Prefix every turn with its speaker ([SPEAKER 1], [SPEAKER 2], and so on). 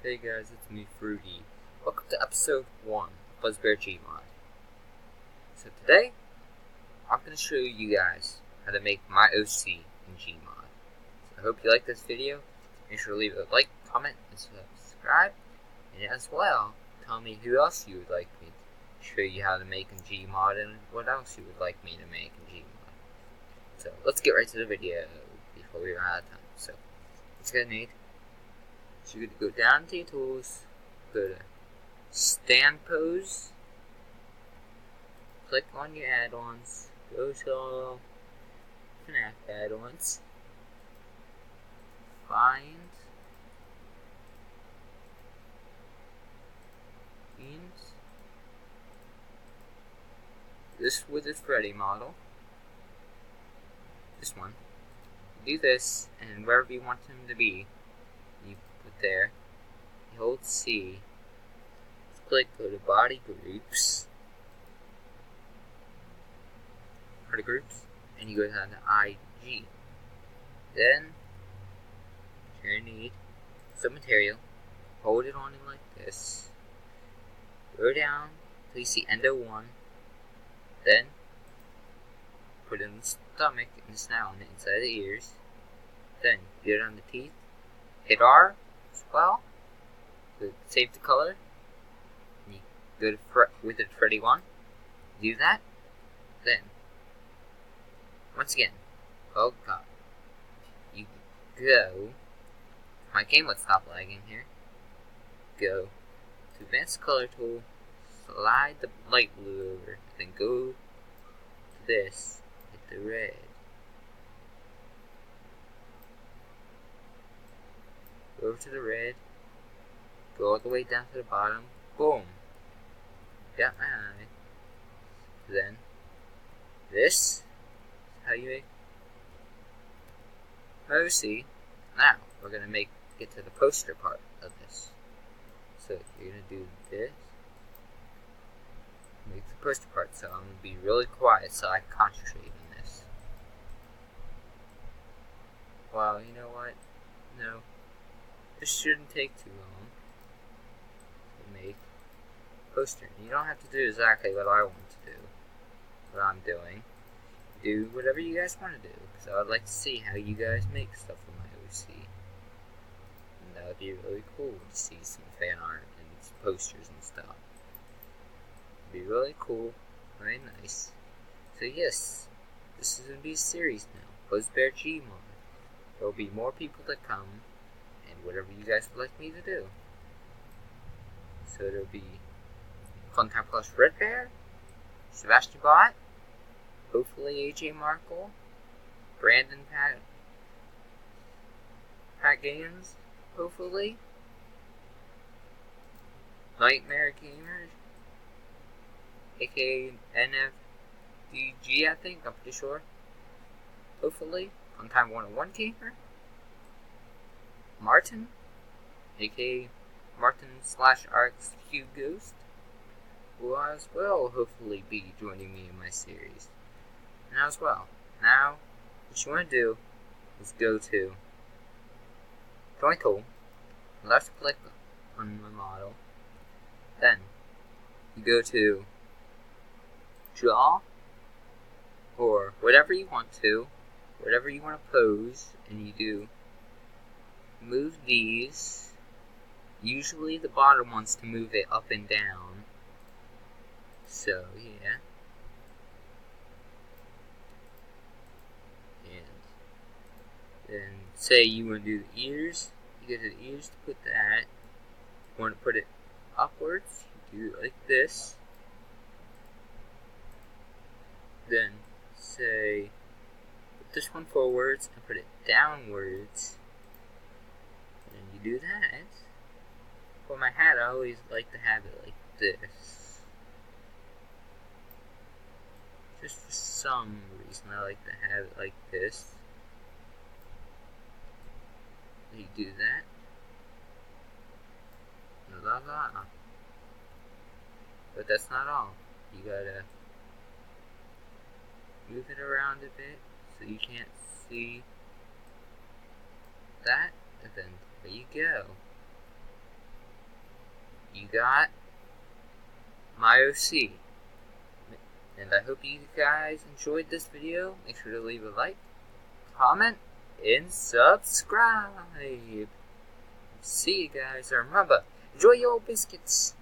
[SPEAKER 1] Hey guys, it's me, Fruity. Welcome to episode 1 of fuzbear gmod. So today, I'm going to show you guys how to make my OC in gmod. So I hope you like this video. Make sure to leave a like, comment, and subscribe. And as well, tell me who else you would like me to show you how to make in gmod and what else you would like me to make in gmod. So let's get right to the video before we run out of time. So, what you're going to need. So you're going to go down to your tools, go to stand pose, click on your add-ons, go to FNAF add-ons, find themes, this Withered Freddy model, this one. You do this, and wherever you want him to be, you put there, you hold C, click, go to body groups, and you go down to IG. Then, you're going to need some material, hold it on him like this, go down until you see endo 1, then put in the stomach and the snout on the inside of the ears, then go down the teeth, hit R as well, save the color, and you go to Withered Freddy 1, do that, then, once again, oh god, you go, my game would stop lagging here, go to Advanced Color Tool, slide the light blue over, then go to this, hit the red, go over to the red, go all the way down to the bottom, boom, got my eye, then, this is how you make OC. Now, we're going to get to the poster part of this. So, you're going to do this, make the poster part, so I'm going to be really quiet so I can concentrate on this. Well, you know what? No, this shouldn't take too long to make a poster. You don't have to do exactly what I want to do, what I'm doing. Do whatever you guys want to do, because I would like to see how you guys make stuff with my OC. And that would be really cool to see some fan art and posters and stuff. It'd be really cool, very nice. So yes, this is going to be a series now, fuzbear gmod. There will be more people that come, and whatever you guys would like me to do. So there'll be Funtime Plus Red Bear, Sebastian Bot, hopefully AJ Markle, Brandon Pat Games, hopefully, Nightmare Gamer, aka NFDG, I think, I'm pretty sure, hopefully, Funtime 101 Gamer, Martin, aka Martin/RxQ Ghost, will as well hopefully be joining me in my series. Now as well. Now, what you want to do is go to Join Tool, left click on my model, then you go to Draw, or whatever you want to pose, and you do move these. Usually the bottom wants to move it up and down, so yeah. Then say you want to do the ears, you go to the ears to put that. You want to put it upwards, you do it like this. Then say put this one forwards and put it downwards. And you do that. For my hat, I always like to have it like this. Just for some reason, I like to have it like this. You do that. La la. But that's not all. You gotta move it around a bit so you can't see that. And then there you go. got my OC. And I hope you guys enjoyed this video. Make sure to leave a like, comment, and subscribe. See you guys. Remember, enjoy your biscuits.